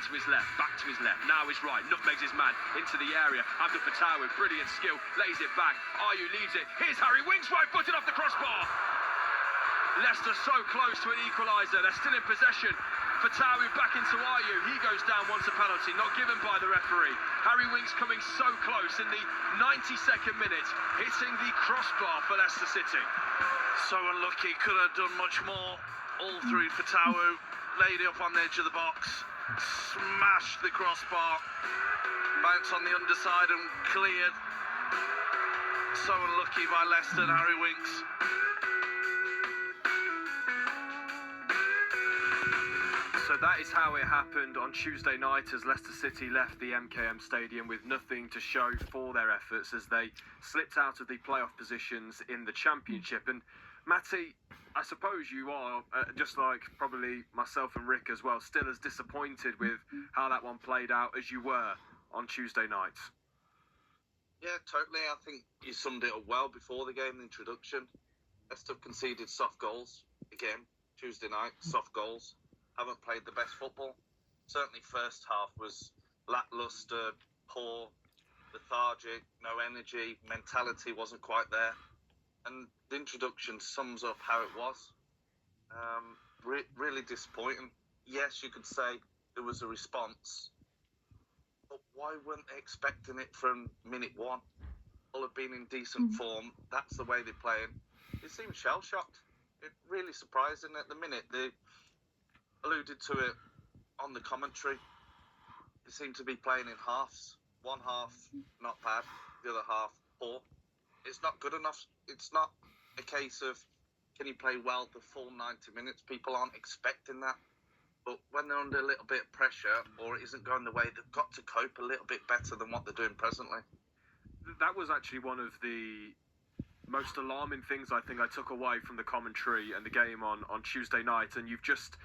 to his left, back to his left, now his right, nutmegs his man into the area. Abdul Fattah with brilliant skill, lays it back. Ayew leads it. Here's Harry Winks, right footed off the crossbar. Leicester so close to an equaliser. They're still in possession. Fattah back into Ayew. He goes down once a penalty, not given by the referee. Harry Winks coming so close in the 92nd minute, hitting the crossbar for Leicester City. So unlucky, could have done much more. All through Fattah, laid it up on the edge of the box, smashed the crossbar, bounced on the underside and cleared. So unlucky by Leicester and Harry Winks. So that is how it happened on Tuesday night as Leicester City left the MKM Stadium with nothing to show for their efforts as they slipped out of the playoff positions in the Championship. And Matty, I suppose you are, just like probably myself and Rick as well, still as disappointed with how that one played out as you were on Tuesday night. Yeah, totally. I think you summed it up well before the game, the introduction. Leicester conceded soft goals again, Tuesday night, soft goals. Haven't played the best football. Certainly first half was lacklustre, poor, lethargic, no energy, mentality wasn't quite there. And the introduction sums up how it was. Really disappointing. Yes, you could say there was a response, but why weren't they expecting it from minute one? All have been in decent form. That's the way they're playing. They seem shell-shocked. It really surprising. At the minute, they alluded to it on the commentary. They seem to be playing in halves. One half, not bad. The other half, poor. It's not good enough. It's not a case of can you play well the full 90 minutes. People aren't expecting that. But when they're under a little bit of pressure or it isn't going the way, they've got to cope a little bit better than what they're doing presently. That was actually one of the most alarming things I think I took away from the commentary and the game on Tuesday night. And you've just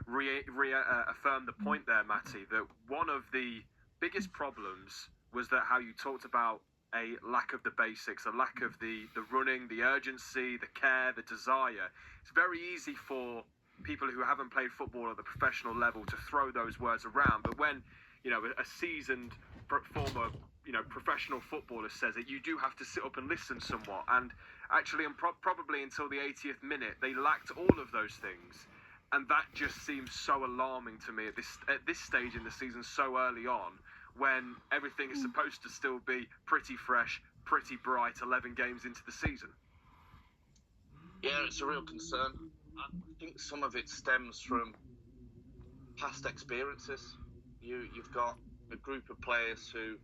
reaffirmed the point there, Matty, that one of the biggest problems was that how you talked about a lack of the basics, a lack of the running, the urgency, the care, the desire. It's very easy for people who haven't played football at the professional level to throw those words around, but when a seasoned former professional footballer says it, you do have to sit up and listen somewhat. And actually, probably until the 80th minute, they lacked all of those things, and that just seems so alarming to me at this stage in the season, so early on, when everything is supposed to still be pretty fresh, pretty bright 11 games into the season. Yeah, it's a real concern. I think some of it stems from past experiences. You've got a group of players who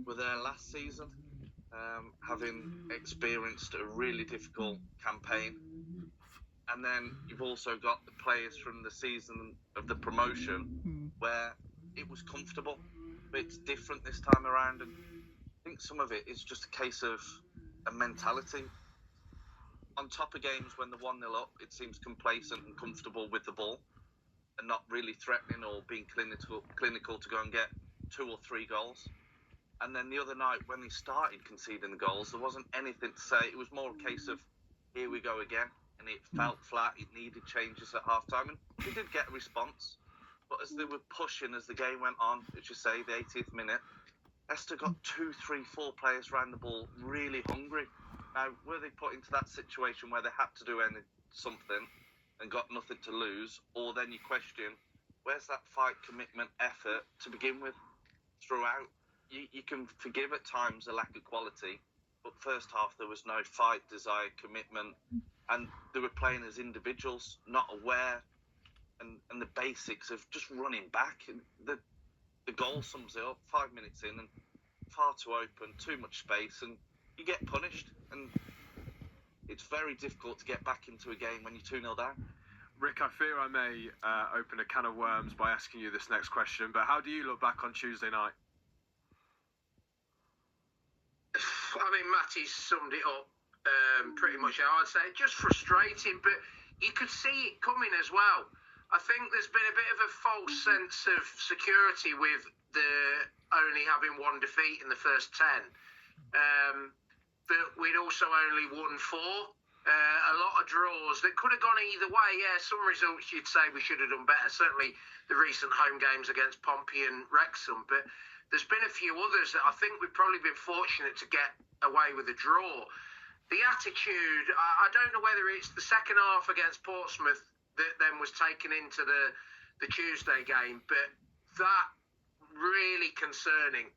were there last season, having experienced a really difficult campaign. And then you've also got the players from the season of the promotion where it was comfortable, but it's different this time around. And I think some of it is just a case of a mentality. On top of games when they're 1-0 up, it seems complacent and comfortable with the ball and not really threatening or being clinical to go and get 2 or 3 goals. And then the other night when they started conceding the goals, there wasn't anything to say. It was more a case of, here we go again. And it felt flat. It needed changes at half-time. And they did get a response. But as they were pushing, as the game went on, as you say, the 80th minute, Leicester got 2, 3, 4 players around the ball really hungry. Now, were they put into that situation where they had to do something and got nothing to lose? Or then you question, where's that fight, commitment, effort to begin with throughout? You can forgive at times a lack of quality, but first half there was no fight, desire, commitment, and they were playing as individuals, not aware, and the basics of just running back. And the goal sums it up, 5 minutes in, and far too open, too much space, and you get punished. And it's very difficult to get back into a game when you're 2-0 down. Rick, I fear I may open a can of worms by asking you this next question, but how do you look back on Tuesday night? I mean, Matty's summed it up pretty much how I'd say. Just frustrating, but you could see it coming as well. I think there's been a bit of a false sense of security with the only having 1 defeat in the first 10. But we'd also only won 4. A lot of draws that could have gone either way. Yeah, some results you'd say we should have done better. Certainly the recent home games against Pompey and Wrexham, but there's been a few others that I think we've probably been fortunate to get away with a draw. The attitude, I don't know whether it's the second half against Portsmouth that then was taken into the Tuesday game, but that really concerning.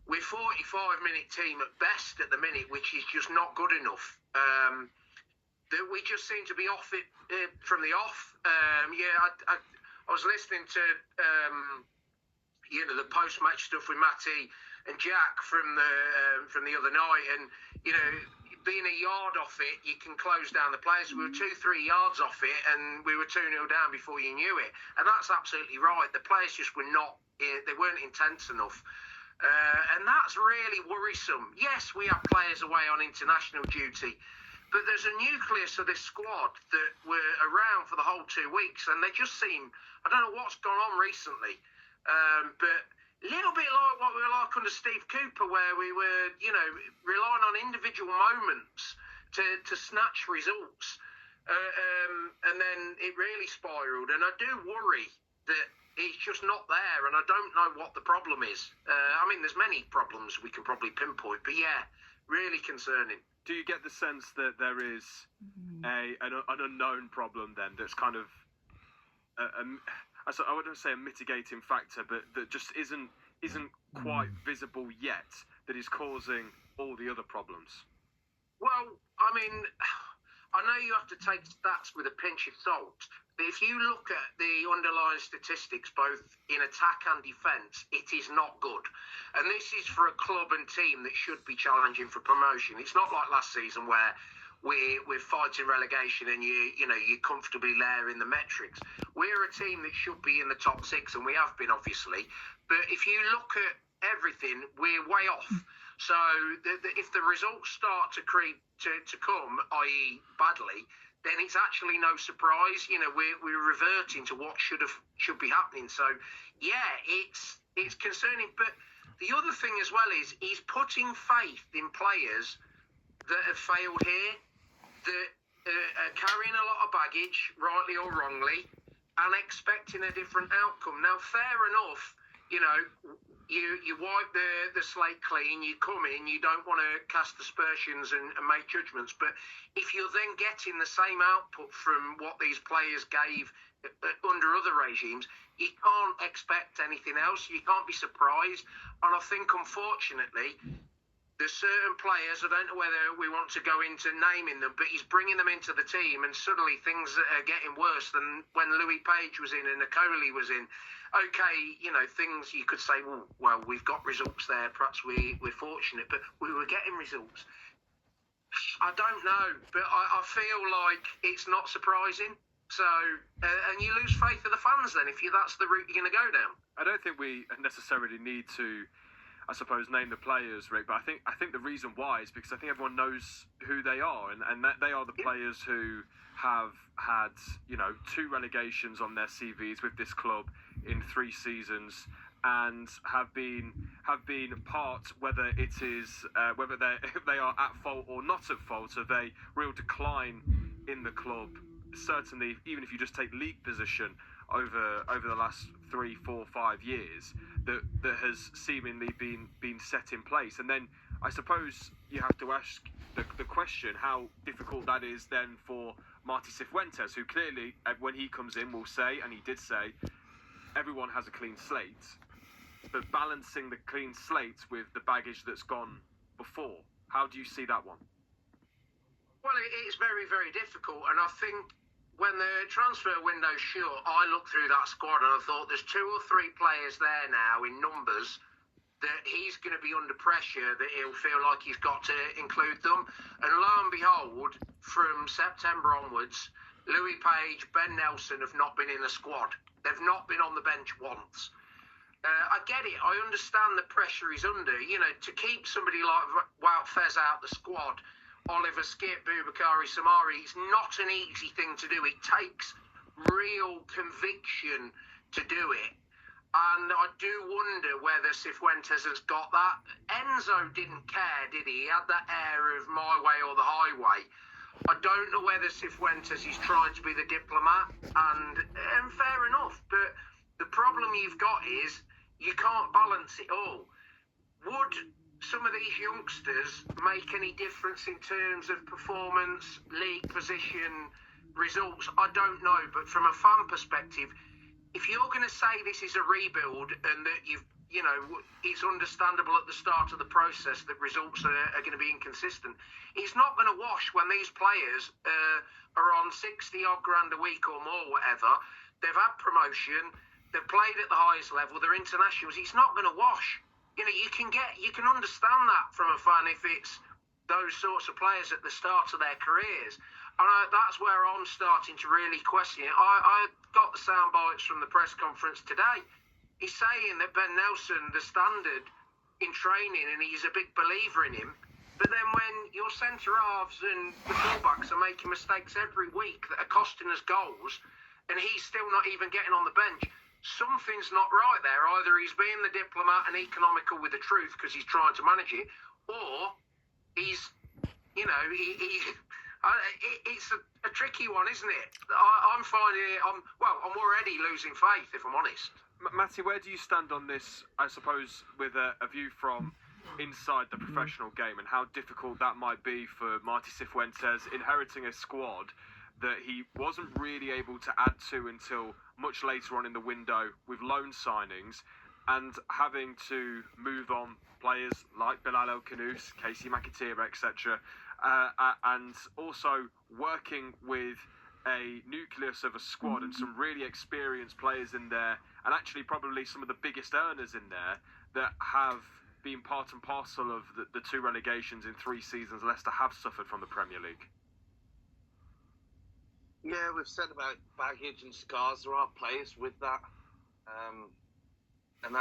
We're 45-minute team at best at the minute, which is just not good enough. That we just seem to be off it from the off. I was listening to the post-match stuff with Matty and Jack from the other night, and being a yard off it, you can close down the players. We were 2-3 yards off it, and we were 2-0 down before you knew it. And that's absolutely right. The players just were not. They weren't intense enough. And that's really worrisome. Yes, we have players away on international duty, but there's a nucleus of this squad that were around for the whole 2 weeks, and they just seem, I don't know what's gone on recently, but a little bit like what we were like under Steve Cooper, where we were, relying on individual moments to snatch results, and then it really spiralled. And I do worry that it's just not there, and I don't know what the problem is. There's many problems we can probably pinpoint, but yeah, really concerning. Do you get the sense that there is an unknown problem then that's kind of, I wouldn't say a mitigating factor, but that just isn't quite visible yet, that is causing all the other problems? Well, I know you have to take stats with a pinch of salt, but if you look at the underlying statistics, both in attack and defence, it is not good. And this is for a club and team that should be challenging for promotion. It's not like last season where we're fighting relegation and you're comfortably there in the metrics. We're a team that should be in the top 6, and we have been, obviously. But if you look at everything, we're way off. So if the results start to creep to come, i.e. badly, then it's actually no surprise. We're reverting to what should be happening. So yeah, it's concerning. But the other thing as well is he's putting faith in players that have failed here, that are carrying a lot of baggage, rightly or wrongly, and expecting a different outcome. Now, fair enough, you wipe the slate clean, you come in, you don't want to cast aspersions and make judgments, but if you're then getting the same output from what these players gave under other regimes, you can't expect anything else. You can't be surprised. And I think, unfortunately, there's certain players, I don't know whether we want to go into naming them, but he's bringing them into the team, and suddenly things are getting worse than when Louis Page was in and Nicoli was in. Okay, things you could say, well, we've got results there, perhaps we're fortunate, but we were getting results. I don't know, but I feel like it's not surprising. So, and you lose faith of the fans then if that's the route you're going to go down. I don't think we necessarily need to, I suppose, name the players, Rick, but I think the reason why is because I think everyone knows who they are, and that they are the players who have had 2 relegations on their CVs with this club in 3 seasons, and have been part, whether it is whether they are at fault or not at fault, of a real decline in the club. Certainly, even if you just take league position over the last 3, 4, 5 years, that has seemingly been set in place. And then I suppose you have to ask the question how difficult that is then for Marti Cifuentes, who clearly, when he comes in, will say, and he did say, everyone has a clean slate, but balancing the clean slate with the baggage that's gone before. How do you see that one? Well, it's very, very difficult, and I think when the transfer window shut, I looked through that squad and I thought there's 2 or 3 players there now in numbers that he's going to be under pressure, that he'll feel like he's got to include them. And lo and behold, from September onwards, Louis Page, Ben Nelson have not been in the squad. They've not been on the bench once. I get it. I understand the pressure he's under. To keep somebody like Wout Fez out the squad, Oliver Skipp, Boubakary Samari, it's not an easy thing to do. It takes real conviction to do it. And I do wonder whether Cifuentes has got that. Enzo didn't care, did he? He had that air of my way or the highway. I don't know whether Cifuentes is trying to be the diplomat, and fair enough. But the problem you've got is you can't balance it all. Would some of these youngsters make any difference in terms of performance, league position, results? I don't know. But from a fan perspective, if you're going to say this is a rebuild and that it's understandable at the start of the process that results are going to be inconsistent, it's not going to wash when these players are on 60 odd grand a week or more, whatever. They've had promotion, they've played at the highest level, they're internationals. It's not going to wash. You can understand that from a fan if it's those sorts of players at the start of their careers. And that's where I'm starting to really question it. I got the sound bites from the press conference today. He's saying that Ben Nelson, the standard in training, and he's a big believer in him. But then when your centre halves and the fullbacks are making mistakes every week that are costing us goals, and he's still not even getting on the bench, something's not right there. Either he's being the diplomat and economical with the truth because he's trying to manage it, or he's, it's a tricky one, isn't it? I'm finding it. I'm already losing faith, if I'm honest. Matty, where do you stand on this, I suppose, with a view from inside the professional game and how difficult that might be for Marty Cifuentes inheriting a squad that he wasn't really able to add to until much later on in the window with loan signings, and having to move on players like Bilal El-Khanous, Casey McAteer, etc., and also working with a nucleus of a squad and some really experienced players in there, and actually probably some of the biggest earners in there that have been part and parcel of the two relegations in 3 seasons Leicester have suffered from the Premier League. Yeah, we've said about baggage and scars. There are players with that.